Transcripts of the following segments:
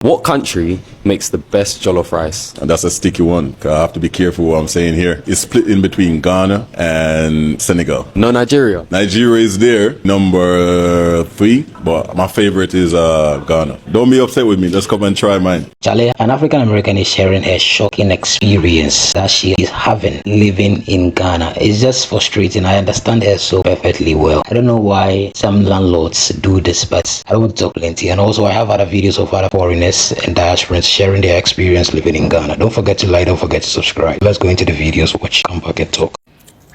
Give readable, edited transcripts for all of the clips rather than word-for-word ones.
What country makes the best jollof rice? And that's a sticky one. I have to be careful what I'm saying here. It's split in between Ghana and Senegal. No Nigeria? Nigeria is there, number 3, but my favorite is Ghana. Don't be upset with me. Just come and try mine. Charlie, an African American is sharing a shocking experience that she is having living in Ghana. It's just frustrating. I understand her so perfectly well. I don't know why some landlords do this, but I don't want to talk plenty. And also, I have other videos of other foreigners and diasporans sharing their experience living in Ghana. Don't forget to like, don't forget to subscribe. Let's go into the videos, watch, come back and talk.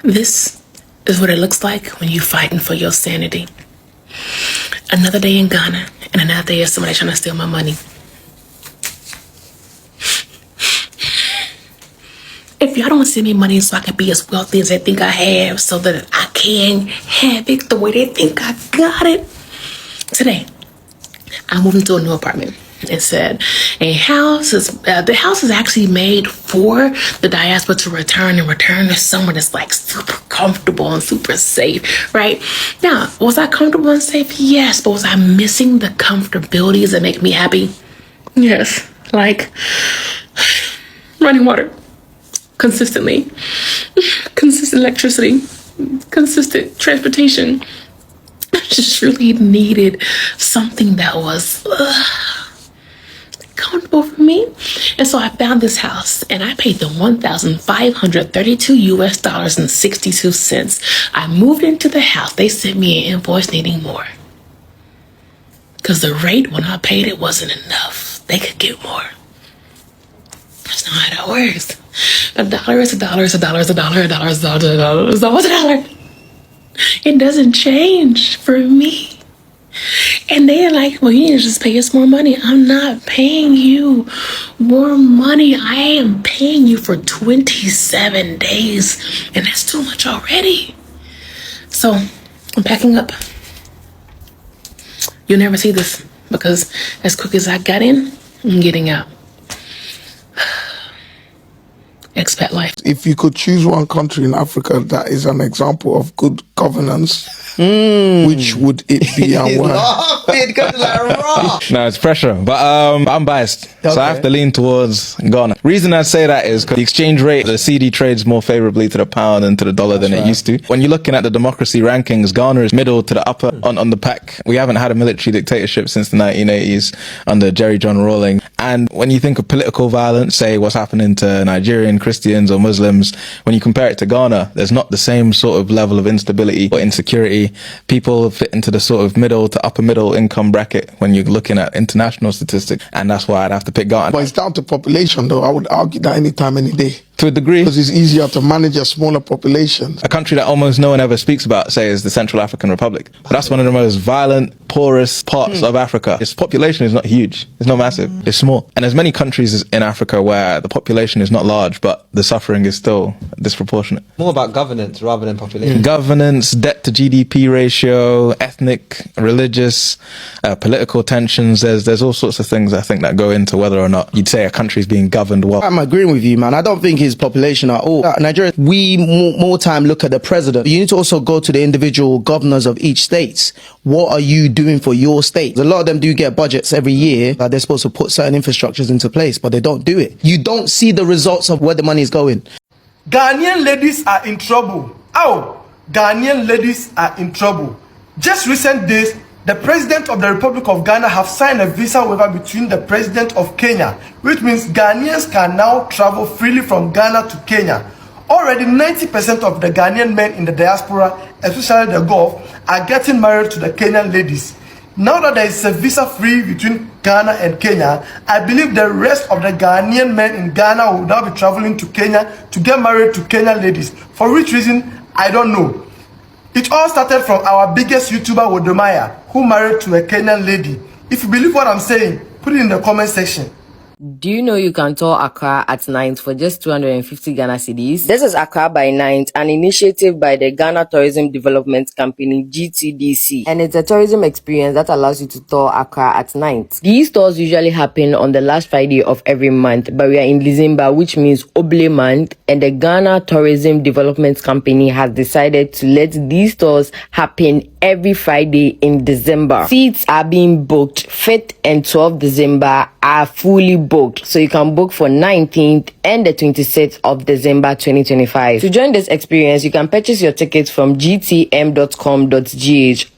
This is what it looks like when you're fighting for your sanity. Another day in Ghana, and another day of somebody trying to steal my money. If y'all don't send me money so I can be as wealthy as they think I have, so that I can have it the way they think I got it. Today, I moved into a new apartment. It said the house is actually made for the diaspora to return to somewhere that's like super comfortable and super safe, right? Now, was I comfortable and safe? Yes, but was I missing the comfortabilities that make me happy? Yes, like running water consistently, consistent electricity, consistent transportation. I just really needed something that was comfortable for me. And so I found this house and I paid them $1,532.62. I moved into the house. They sent me an invoice needing more, because the rate when I paid it wasn't enough. They could get more. That's not how that works. A dollar is a dollar is a dollar is a dollar, a dollar is a dollar, a dollar is always a dollar. It doesn't change for me. And they're like, well, you need to just pay us more money. I'm not paying you more money. I am paying you for 27 days. And that's too much already. So I'm packing up. You'll never see this, because as quick as I got in, I'm getting out. Expat life. If you could choose one country in Africa that is an example of good governance, which would it be and why? No, it's pressure, but I'm biased, so I have to lean towards Ghana. Reason I say that is because the exchange rate, the CD trades more favorably to the pound and to the dollar than it used to. When you're looking at the democracy rankings, Ghana is middle to the upper on the pack. We haven't had a military dictatorship since the 1980s under Jerry John Rawling. And when you think of political violence, say what's happening to Nigerian Christians or Muslims, when you compare it to Ghana, there's not the same sort of level of instability or insecurity. People fit into the sort of middle to upper middle income bracket when you're looking at international statistics, and that's why I'd have to pick Ghana. But it's down to population, though. I would argue that anytime, any day. To a degree. Because it's easier to manage a smaller population. A country that almost no one ever speaks about, say, is the Central African Republic. But that's one of the most violent, poorest parts of Africa. Its population is not huge. It's not massive. It's small. And there's many countries in Africa where the population is not large, but the suffering is still disproportionate. More about governance rather than population. Governance, debt to GDP ratio, ethnic, religious, political tensions. There's all sorts of things, I think, that go into whether or not you'd say a country's being governed well. I'm agreeing with you, man. I don't think his population at all. Nigeria, we more time look at the president. You need to also go to the individual governors of each state. What are you doing for your state? A lot of them do get budgets every year that they're supposed to put certain infrastructures into place, but they don't do it. You don't see the results of where the money is going. Ghanaian ladies are in trouble. Oh, Ghanaian ladies are in trouble. Just recent days, the President of the Republic of Ghana have signed a visa waiver between the President of Kenya, which means Ghanaians can now travel freely from Ghana to Kenya. Already 90% of the Ghanaian men in the diaspora, especially the Gulf, are getting married to the Kenyan ladies. Now that there is a visa free between Ghana and Kenya, I believe the rest of the Ghanaian men in Ghana will now be traveling to Kenya to get married to Kenyan ladies. For which reason, I don't know. It all started from our biggest YouTuber, Wodomaya, who married to a Kenyan lady. If you believe what I'm saying, put it in the comment section. Do you know you can tour Accra at night for just 250 Ghana cedis? This is Accra by Night, an initiative by the Ghana Tourism Development Company, GTDC, and it's a tourism experience that allows you to tour Accra at night. These tours usually happen on the last Friday of every month, but we are in December, which means Oble month, and the Ghana Tourism Development Company has decided to let these tours happen every Friday in December. Seats are being booked. 5th and 12th December are fully booked, so you can book for 19th and the 26th of December 2025. To join this experience, you can purchase your tickets from gtm.com.gh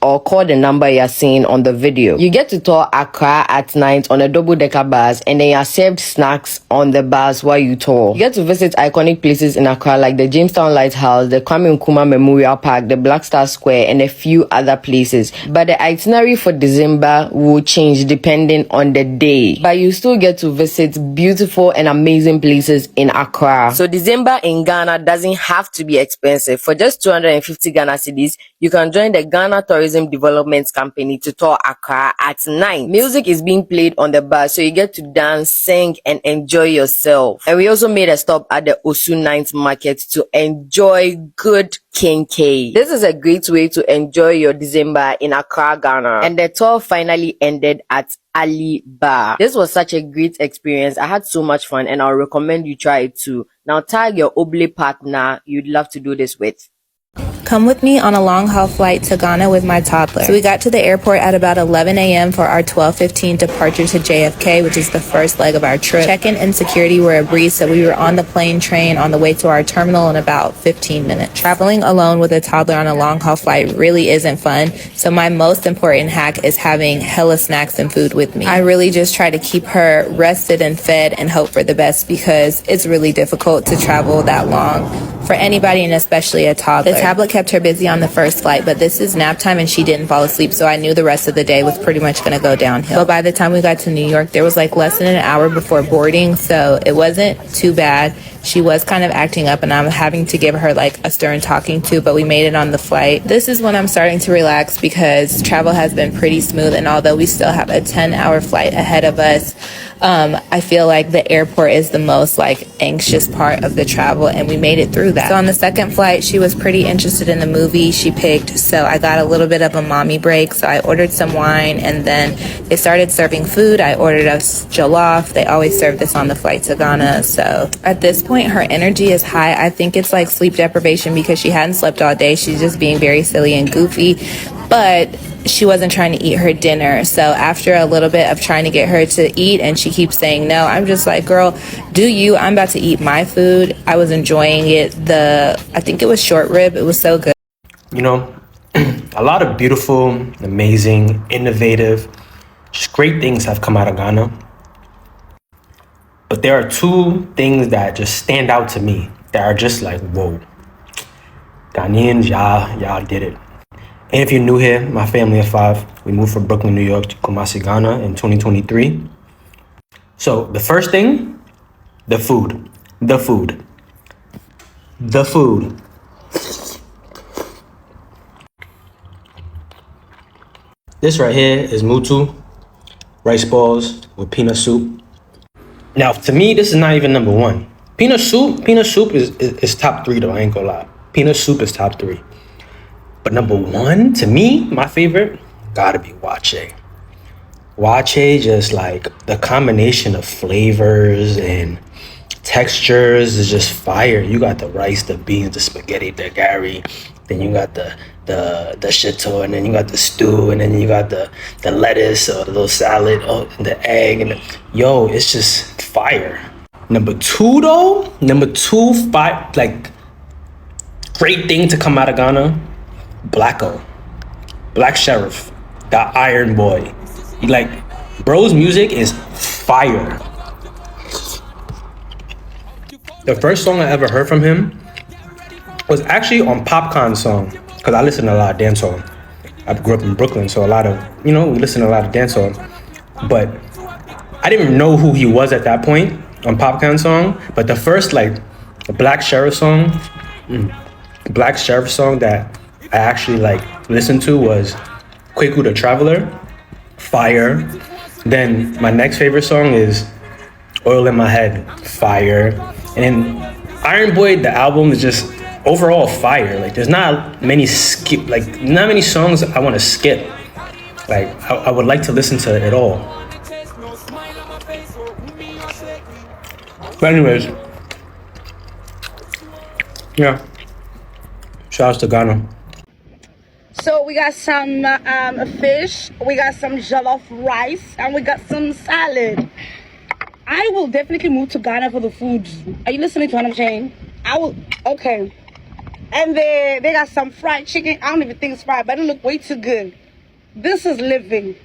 or call the number you are seeing on the video. You get to tour Accra at night on a double-decker bus, and then you are served snacks on the bus while you tour. You get to visit iconic places in Accra like the Jamestown Lighthouse, the Kwame Nkrumah Memorial Park, the Black Star Square, and a few other places. But the itinerary for December will change depending on the day. But you still get to visit beautiful and amazing places in Accra. So December in Ghana doesn't have to be expensive. For just 250 Ghana cedis, you can join the Ghana Tourism Development Company to tour Accra at night. Music is being played on the bus, so you get to dance, sing, and enjoy yourself. And we also made a stop at the Osu Night Market to enjoy good kinky. This is a great way to enjoy your December in Accra, Ghana. And the tour finally ended at Ali Bar. This was such a great experience. I had so much fun, and I'll recommend you try it too. Now tag your Oble partner you'd love to do this with. Come with me on a long-haul flight to Ghana with my toddler. So we got to the airport at about 11 a.m. for our 12:15 departure to JFK, which is the first leg of our trip. Check-in and security were a breeze, so we were on the plane train on the way to our terminal in about 15 minutes. Traveling alone with a toddler on a long-haul flight really isn't fun, so my most important hack is having hella snacks and food with me. I really just try to keep her rested and fed and hope for the best, because it's really difficult to travel that long for anybody, and especially a toddler. The tablet kept her busy on the first flight, but this is nap time and she didn't fall asleep, so I knew the rest of the day was pretty much going to go downhill. But by the time we got to New York, there was like less than an hour before boarding, so it wasn't too bad. She was kind of acting up, and I'm having to give her like a stern talking to, but we made it on the flight. This is when I'm starting to relax, because travel has been pretty smooth, and although we still have a 10-hour flight ahead of us, I feel like the airport is the most like anxious part of the travel, and we made it through that. So on the second flight, she was pretty interested in the movie she picked, so I got a little bit of a mommy break. So I ordered some wine, and then they started serving food. I ordered us jollof. They always serve this on the flight to Ghana. So at this point, her energy is high. I think it's like sleep deprivation, because she hadn't slept all day. She's just being very silly and goofy, but she wasn't trying to eat her dinner. So after a little bit of trying to get her to eat, and she keeps saying no, I'm just like, girl, do you? I'm about to eat my food. I was enjoying it. I think it was short rib. It was so good. You know, a lot of beautiful, amazing, innovative, just great things have come out of Ghana. But there are two things that just stand out to me that are just like, whoa, Ghanaians, y'all did it. And if you're new here, my family of 5, we moved from Brooklyn, New York to Kumasi, Ghana in 2023. So the first thing, the food. This right here is mutu, rice balls with peanut soup. Now, to me, this is not even number 1. Peanut soup is top 3 though, I ain't gonna lie. Peanut soup is top 3. But number 1, to me, my favorite, gotta be wache. Wache, just like the combination of flavors and textures is just fire. You got the rice, the beans, the spaghetti, the gari, then you got the shito, and then you got the stew, and then you got the lettuce or the little salad, and the egg, and it's just fire. Number 2 though, like great thing to come out of Ghana, Black Sheriff, the Iron Boy. Like, bro's music is fire. The first song I ever heard from him was actually on Popcorn's song, because I listen to a lot of dancehall. I grew up in Brooklyn, so we listen to a lot of dancehall. But I didn't even know who he was at that point on Popcorn's song. But the first Black Sheriff song that I actually listened to was Kweku the Traveler, fire. Then my next favorite song is Oil in My Head, fire. And then Iron Boy, the album is just overall fire. Like there's not many songs I want to skip. Like I would like to listen to it all. But anyways, yeah. Shout out to Ghana. So we got some fish, we got some jollof rice, and we got some salad. I will definitely move to Ghana for the food. Are you listening to what I'm saying? Okay. And they got some fried chicken. I don't even think it's fried, but it look way too good. This is living.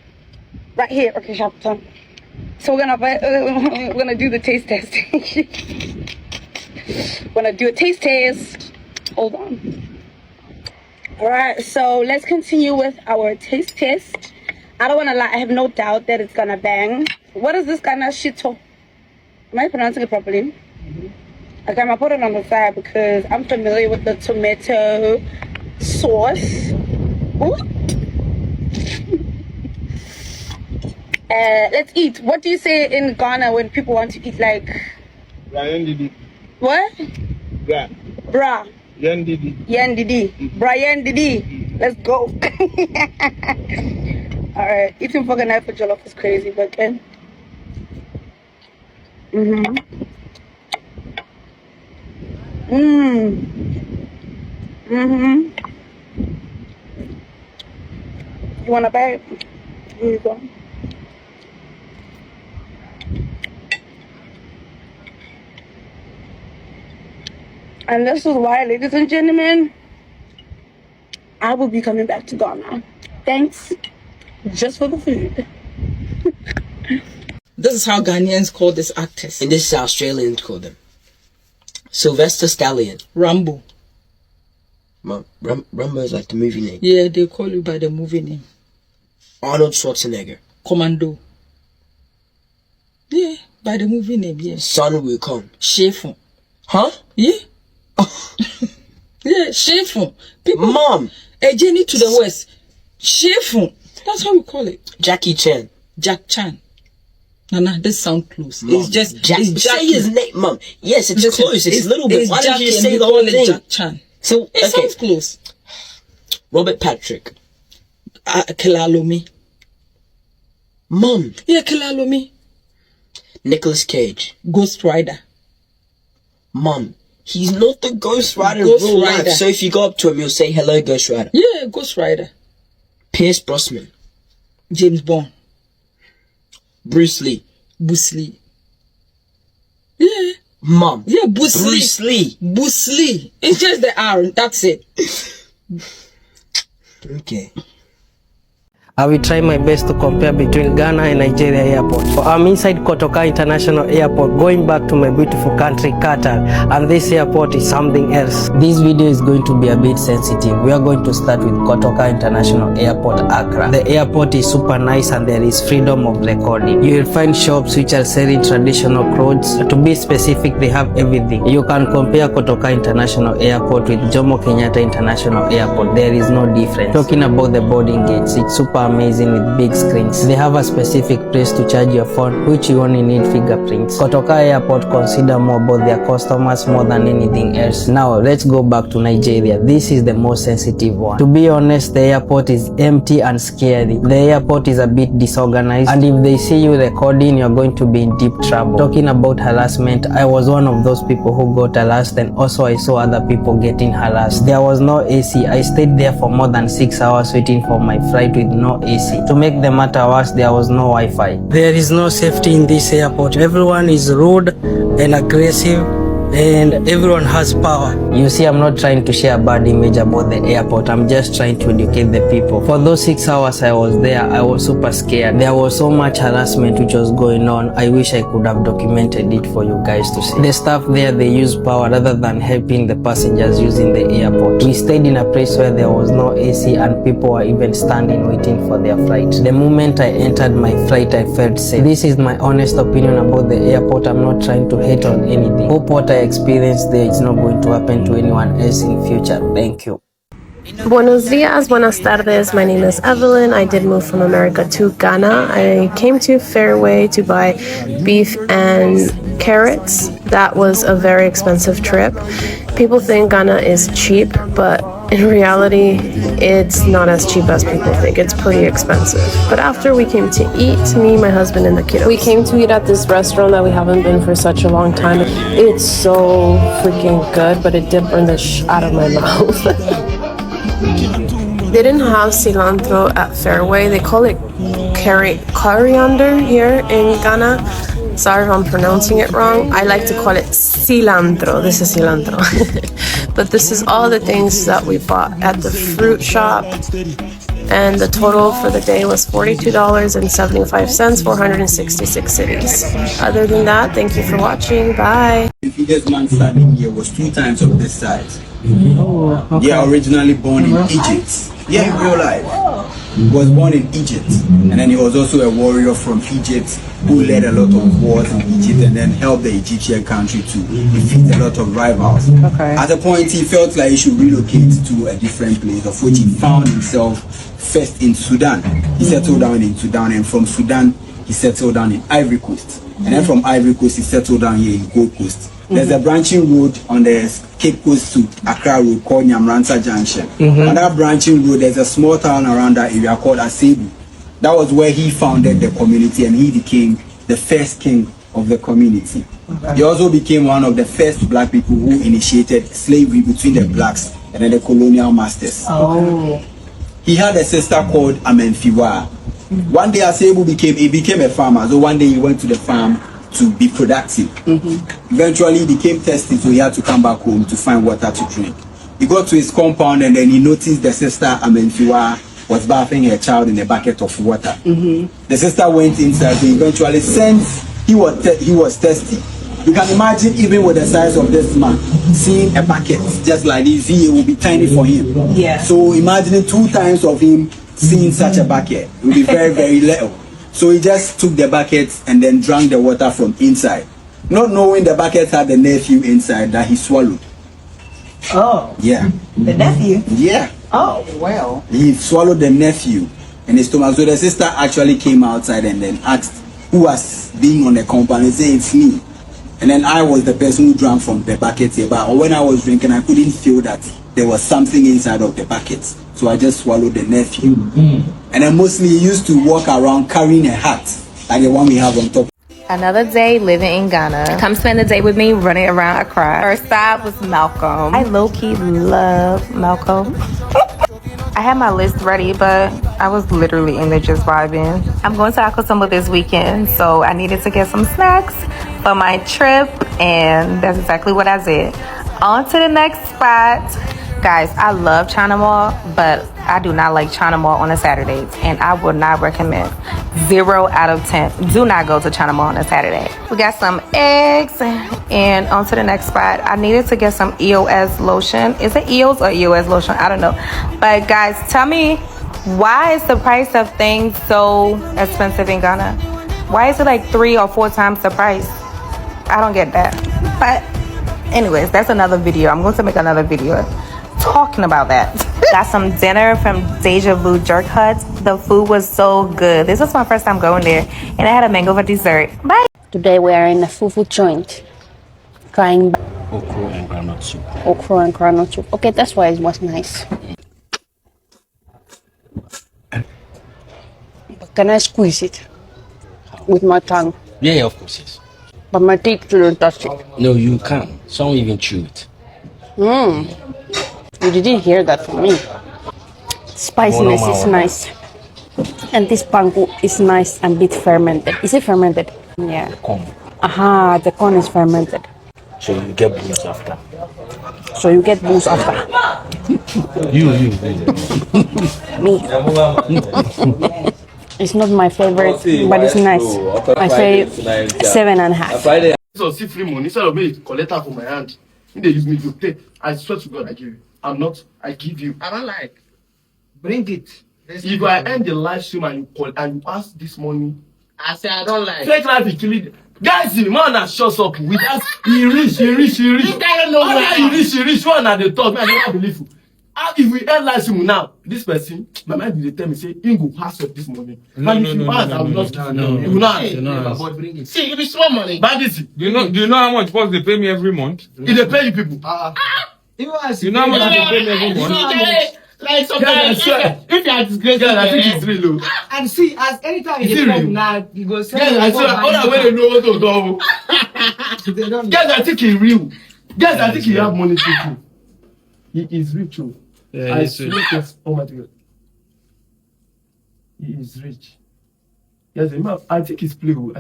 Right here. Okay, Hampton. So we're gonna do the taste test. We're gonna do a taste test. Hold on. All right, so let's continue with our taste test. I don't want to lie, I have no doubt that it's gonna bang. What is this kind of shito? Am I pronouncing it properly? Okay, I'm gonna put it on the side because I'm familiar with the tomato sauce. Ooh. Let's eat. What do you say in Ghana when people want to eat? Like what? Bra. Yen Didi. Brian Didi. Let's go. Alright. Eating fucking knife for jollof is crazy, but okay. You wanna bite? Here you go. And this is why, ladies and gentlemen, I will be coming back to Ghana. Thanks, just for the food. This is how Ghanaians call this actors. And this is how Australians call them. Sylvester Stallion. Rambo. Rambo is like the movie name. Yeah, they call you by the movie name. Arnold Schwarzenegger. Commando. Yeah, by the movie name, yeah. Sun Wukong. Shefun. Huh? Yeah. Yeah, Shefun. People. Mom. A journey to the west. Shefun. That's how we call it. Jackie Chan. Jack Chan. Nana, this sound close. Mom. It's just say his name, Mom. Yes, it's close. It's a little bit. Why don't you just say the whole whole thing? Jack Chan. So It sounds close. Robert Patrick. Kilalomi. Mom. Yeah, Kilalomi. Nicolas Cage. Ghost Rider. Mom. He's not the Ghost Rider Ghost in real Rider. life. So if you go up to him, you'll say, hello, Ghost Rider. Yeah, Ghost Rider. Pierce Brosnan. James Bond. Bruce Lee. Bruce Lee. Yeah. Mom. Yeah, Bruce Lee. Bruce Lee. It's just the R. That's it. Okay. I will try my best to compare between Ghana and Nigeria airport. I'm inside Kotoka International Airport, going back to my beautiful country, Qatar, and this airport is something else. This video is going to be a bit sensitive. We are going to start with Kotoka International Airport, Accra. The airport is super nice and there is freedom of recording. You will find shops which are selling traditional clothes. To be specific, they have everything. You can compare Kotoka International Airport with Jomo Kenyatta International Airport. There is no difference. Talking about the boarding gates, it's super amazing with big screens. They have a specific place to charge your phone, which you only need fingerprints. Kotoka Airport consider more about their customers more than anything else. Now let's go back to Nigeria. This is the most sensitive one. To be honest, the airport is empty and scary. The airport is a bit disorganized, and if they see you recording, you're going to be in deep trouble. Talking about harassment, I was one of those people who got harassed, and also I saw other people getting harassed. There was no AC. I stayed there for more than 6 hours waiting for my flight with no AC. To make the matter worse, there was no Wi-Fi. There is no safety in this airport. Everyone is rude and aggressive, and everyone has power. You see, I'm not trying to share a bad image about the airport. I'm just trying to educate the people. For those 6 hours I was there, I was super scared. There was so much harassment which was going on. I wish I could have documented it for you guys to see. The staff there, they use power rather than helping the passengers using the airport. We stayed in a place where there was no AC and people were even standing waiting for their flight. The moment I entered my flight, I felt safe. This is my honest opinion about the airport. I'm not trying to hate on anything. Hope what I experienced there is not going to happen to anyone else in future. Thank you. Buenos dias, buenas tardes. My name is Evelyn. I did move from America to Ghana. I came to Fairway to buy beef and carrots. That was a very expensive trip. People think Ghana is cheap, but in reality, it's not as cheap as people think. It's pretty expensive. But after we came to eat, me, my husband, and the kiddos, we came to eat at this restaurant that we haven't been for such a long time. It's so freaking good, but it did burn the out of my mouth. They didn't have cilantro at Fairway. They call it coriander here in Ghana. Sorry if I'm pronouncing it wrong. I like to call it cilantro. This is cilantro. But this is all the things that we bought at the fruit shop. And the total for the day was $42.75, 466 cities. Other than that, thank you for watching. Bye. The biggest man standing here was 2 times of this size. Oh, okay. Yeah, originally born in Egypt. Yeah, in real life. He was born in Egypt, and then he was also a warrior from Egypt who led a lot of wars in Egypt and then helped the Egyptian country to defeat a lot of rivals. Okay. At a point, he felt like he should relocate to a different place, of which he found himself first in Sudan. He settled down in Sudan, and from Sudan, he settled down in Ivory Coast. And then from Ivory Coast, he settled down here in Gold Coast. There's a branching road on the Cape Coast to Accra Road called Nyamransa Junction. On that branching road, there's a small town around that area called Asebu. That was where he founded the community, and he became the first king of the community. He also became one of the first black people who initiated slavery between the blacks and then the colonial masters. Oh. He had a sister called Amenfiwa. One day Asebu became a farmer, so one day he went to the farm to be productive. Eventually he became thirsty, so he had to come back home to find water to drink. He got to his compound, and then he noticed the sister Amenfiwa was bathing her child in a bucket of water. The sister went inside, so eventually, since he was thirsty, you can imagine, even with the size of this man, seeing a bucket just like this, it will be tiny for him. Yeah. So imagine 2 times of him seeing such a bucket, it will be very, very little. So he just took the bucket and then drank the water from inside, not knowing the bucket had the nephew inside that he swallowed. Oh. Yeah. The nephew? Yeah. Oh, well. He swallowed the nephew in his stomach. So the sister actually came outside and then asked who was being on the compound, and said, it's me. And then I was the person who drank from the bucket here. But when I was drinking, I couldn't feel that there was something inside of the bucket. So I just swallowed the nephew. And then mostly he used to walk around carrying a hat, like the one we have on top. Another day living in Ghana. Come spend the day with me running around Accra. First stop was Malcolm. I low-key love Malcolm. I had my list ready, but I was literally in there just vibing. I'm going to Akosombo this weekend, so I needed to get some snacks for my trip, and that's exactly what I did. On to the next spot. Guys, I love China Mall, but I do not like China Mall on a Saturday, and I would not recommend. 0 out of 10. Do not go to China Mall on a Saturday. We got some eggs, and on to the next spot. I needed to get some EOS lotion. Is it EOS or EOS lotion? I don't know. But guys, tell me, why is the price of things so expensive in Ghana? Why is it like 3 or 4 times the price? I don't get that. But anyways, that's another video. I'm going to make another video talking about that. Got some dinner from Deja Vu Jerk Hut. The food was so good. This was my first time going there, and I had a mango for dessert. Bye. Today we are in a fufu joint, trying okra and groundnut soup. Okra and groundnut soup. Okay, that's why it was nice. Can I squeeze it with my tongue? Yeah, of course, yes. But my teeth shouldn't touch it. No, you can't. Some even chew it. You didn't hear that from me. Spiciness is nice. And this pangu is nice and bit fermented. Is it fermented? Yeah. The corn. Aha, the corn is fermented. So you get booze after. So you get booze after. You. Me. It's not my favorite, but it's nice. I say 7.5. So see free money instead of me collect her from my hand. They use me to pay. I swear to God, I give you. I'm not. I give you. I don't like. Bring it. If I end the live stream and you call and you ask this money, I say I don't like. Fake life is killing. Guys, the man that shuts up with us, he rich. You don't know where he rich. One at the top, man, I don't believe you. If we analyze him now, this person, my mind will tell me, say, he go pass up this money. No. He will not. See, if it's small money, but this. Do you know how much post they pay me every month? If they pay you people. You know how much they pay me every month? Like sometimes, if you are disgraced, I think it's real low. And see, as anytime you come now, you go say, I know what to do. Guys, I think he's real. Guys, I think he have money too. He is rich too. Yeah, he's rich. Oh my God. He is rich. Yes, I think he's playing.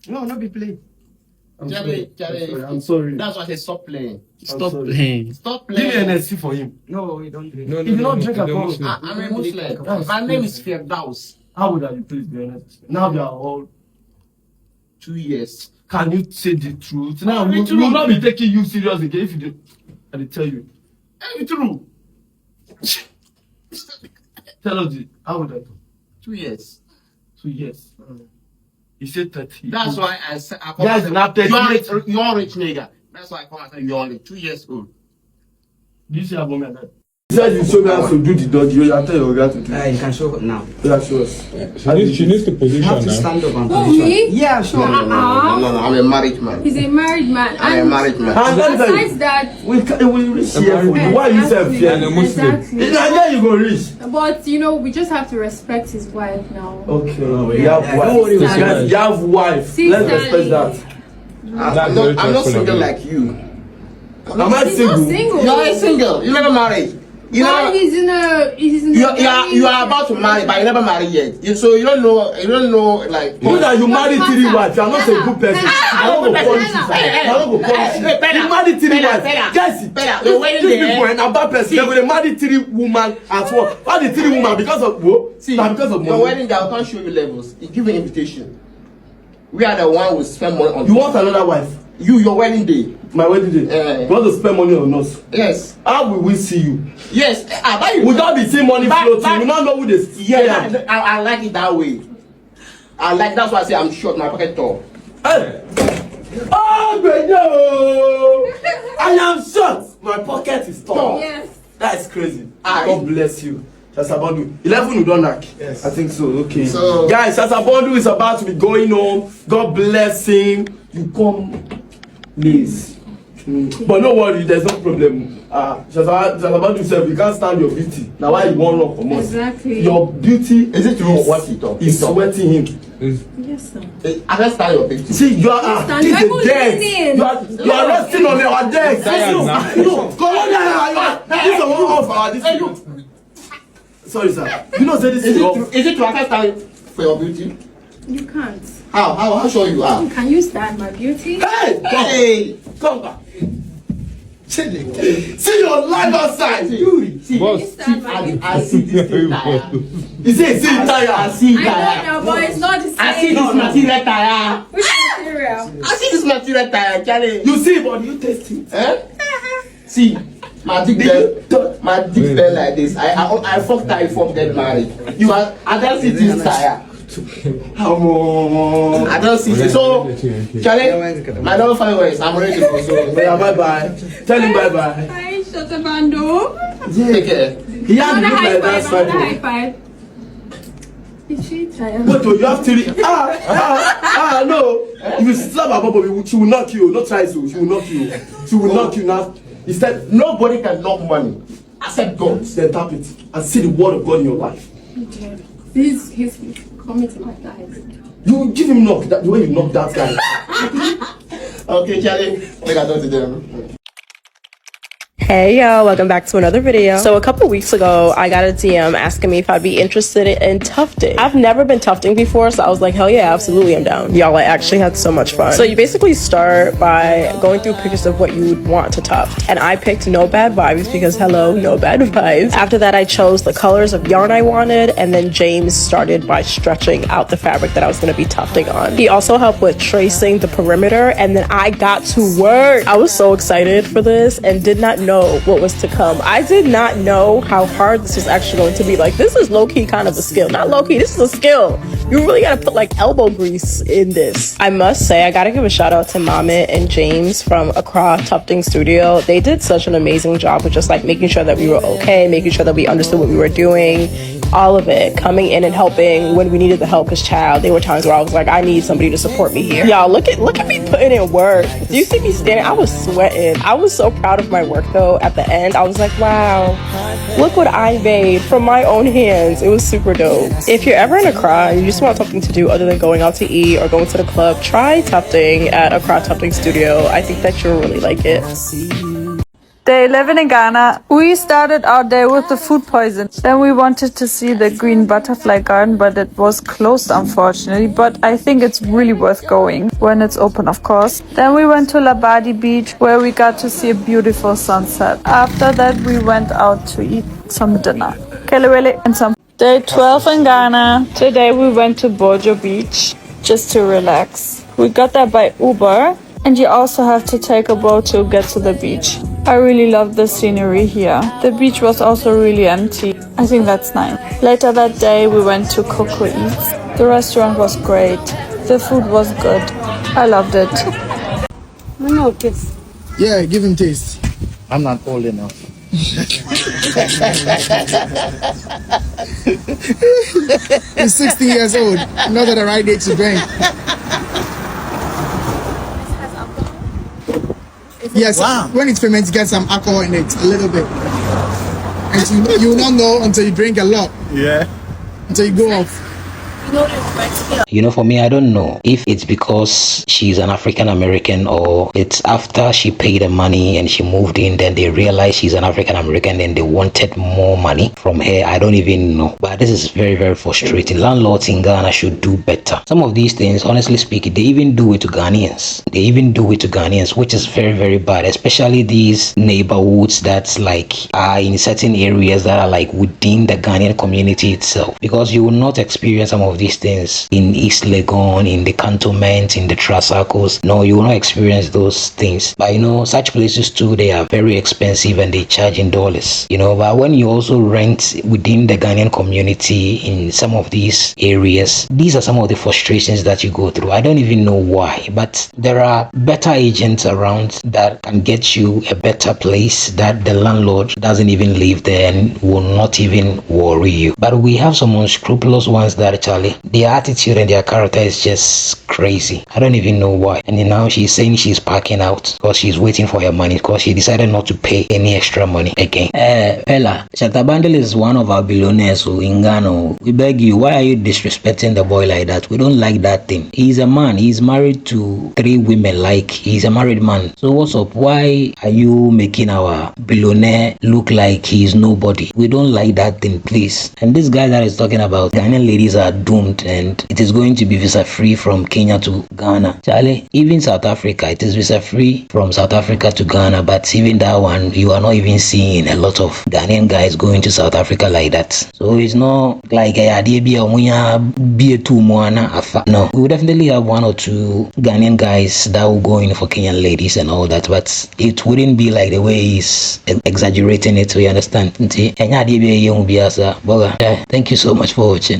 no, not be play. I'm sorry. That's why I say stop playing. Stop playing. Stop Give me playing. an NSC for him. No, we don't drink. If you don't drink alcohol, I'm a Muslim. My name is Firdaus. how old are you? Please be honest. Now they are all 2 years. Can you say the truth? Now we will not be taking you serious again if you do. I tell you. Hey, true. Tell us how old are you? 2 years. 2 years. He said 30. That's why I said Guys, not 30. You're rich nigga. That's why I come and say you're 2 years old. Do you see how mommy and dad? He said you show me how to do the dodgy. You tell your guy to do it. You can show it now. Yeah, show us. She needs to position now. Stand up and position. Me? Yeah, sure. No, I'm a married man. He's a married man. I'm a married man. And besides that, we reach here for you. Why you say fear? And a Muslim. Exactly. Then you go reach. But you know, we just have to respect his wife now. Okay. You have wife. You have wife. Let's respect that. I'm not single like you. Am I single? You're single. You never married. You know, he's in a you are about to marry, but you never married yet. So you don't know like. You that you married 3 wives. You are not a good person. I don't go punish you. You married 3 wives. Yes, these people are a bad person. They will marry 3 women at once. Why the 3 women? Because of what? See, because of money. Your wedding day, I can't show you levels. You give an invitation. We are the one who spend money on. You want another wife? Your wedding day. My wedding day. You want to spend money on us? Yes. How will we see you? Yes. We don't be seeing money floating. We don't know who they see. Yeah, I like it that way. That's why I say I'm short, my pocket tall. Hey! Oh, but no! I am short. My pocket is tall. Yes. That is crazy. God bless you. Shasabondu. 11 we don't knock. Yes. I think so. Okay. So, guys, Shasabondu is about to be going home. God bless him. You come, please. But no worry, there's no problem. Shasabondu himself, you can't stand your beauty. Now why you won't run for months? Exactly. Your beauty is it true or what it is sweating him. Yes, sir. I can't stand your beauty. See, you are this is dead. You are resting on your deck. No, come on here. This is one of our this. Sorry, sir. You know, say this is it true? I can't stand for your beauty. You can't. How sure you are? Can you stand my beauty? Hey, come back. See your life outside. See, I see this tire. You see tire. I see tire. I know, but it's not the same. I see this material tire. Which material? I see this material tire, Charlie. You see, but you taste it. See, my dick fell like this. I fucked her before get married. I don't see this tire. I don't see this. So, Charlie, my number 5 words. I'm ready to go. So, bye bye. Tell him bye bye. Hi, Shotabando. Take care. He has to look like that side. High five. Is she tired? Wait, you have to. No. If you slap her, Bobby, she will knock you. Not try to. She will knock you. She will knock you now. He said, nobody can knock money except God. Then tap it and see the word of God in your life. Okay. He's coming to my guys. You give him knock the way you knock that guy. Okay, Charlie, we got to them. Hey y'all, welcome back to another video. So a couple weeks ago, I got a DM asking me if I'd be interested in tufting. I've never been tufting before, so I was like, hell yeah, absolutely, I'm down. Y'all, I actually had so much fun. So you basically start by going through pictures of what you would want to tuft. And I picked no bad vibes because hello, no bad vibes. After that, I chose the colors of yarn I wanted, and then James started by stretching out the fabric that I was gonna be tufting on. He also helped with tracing the perimeter, and then I got to work. I was so excited for this and did not know what was to come. I did not know how hard this was actually going to be. Like, this is low-key kind of a skill. Not low-key, this is a skill. You really gotta put like elbow grease in this. I must say, I gotta give a shout out to Mamit and James from Accra Tufting Studio. They did such an amazing job with just like making sure that we were okay, making sure that we understood what we were doing. All of it, coming in and helping when we needed the help. Cause child, there were times where I was like, I need somebody to support me here. Y'all, look at me putting in work. Do you see me standing? I was sweating. I was so proud of my work though. At the end, I was like, wow, look what I made from my own hands. It was super dope. If you're ever in Accra and you just want something to do other than going out to eat or going to the club, try tufting at Accra Tufting Studio. I think that you'll really like it. Day 11 in Ghana. We started our day with the food poison. Then we wanted to see the green butterfly garden, but it was closed unfortunately. But I think it's really worth going when it's open, of course. Then we went to Labadi Beach where we got to see a beautiful sunset. After that we went out to eat some dinner. Kelewele and some. Day 12 in Ghana. Today we went to Bojo Beach just to relax. We got there by Uber. And you also have to take a boat to get to the beach. I really love the scenery here. The beach was also really empty. I think that's nice. Later that day we went to Coco Eats. The restaurant was great. The food was good. I loved it. No, kids. Yeah, give him taste. I'm not old enough. He's 16 years old. Not at the right age to drink. Yes, wow. When it's fermented, get some alcohol in it, a little bit. And you will not know until you drink a lot. Yeah. Until you go off. You know, for me, I don't know if it's because she's an African American or it's after she paid the money and she moved in, then they realized she's an African American and they wanted more money from her. I don't even know. But this is very, very frustrating. Landlords in Ghana should do better. Some of these things, honestly speaking, they even do it to Ghanaians. They even do it to Ghanaians, which is very, very bad. Especially these neighborhoods that's like are in certain areas that are like within the Ghanaian community itself. Because you will not experience some of these things in East Legon, in the cantonment, in the Trasacos. No, you will not experience those things. But you know, such places too, they are very expensive and they charge in dollars. You know, but when you also rent within the Ghanaian community in some of these areas, these are some of the frustrations that you go through. I don't even know why, but there are better agents around that can get you a better place that the landlord doesn't even live there and will not even worry you. But we have some unscrupulous ones that actually their attitude and their character is just crazy. I don't even know why. And then now she's saying she's packing out because she's waiting for her money because she decided not to pay any extra money again. Bella, Shatabandel is one of our billionaires in Ghana. We beg you, why are you disrespecting the boy like that? We don't like that thing. He's a man. He's married to 3 women. Like, he's a married man. So what's up? Why are you making our billionaire look like he's nobody? We don't like that thing, please. And this guy that is talking about Ghanaian ladies are doomed and it is going to be visa free from Kenya to Ghana. Charlie, even South Africa, it is visa free from South Africa to Ghana, but even that one, you are not even seeing a lot of Ghanaian guys going to South Africa like that. So it's not like no, we will definitely have 1 or 2 Ghanaian guys that will go in for Kenyan ladies and all that, but it wouldn't be like the way he's exaggerating it, so you understand. Thank you so much for watching.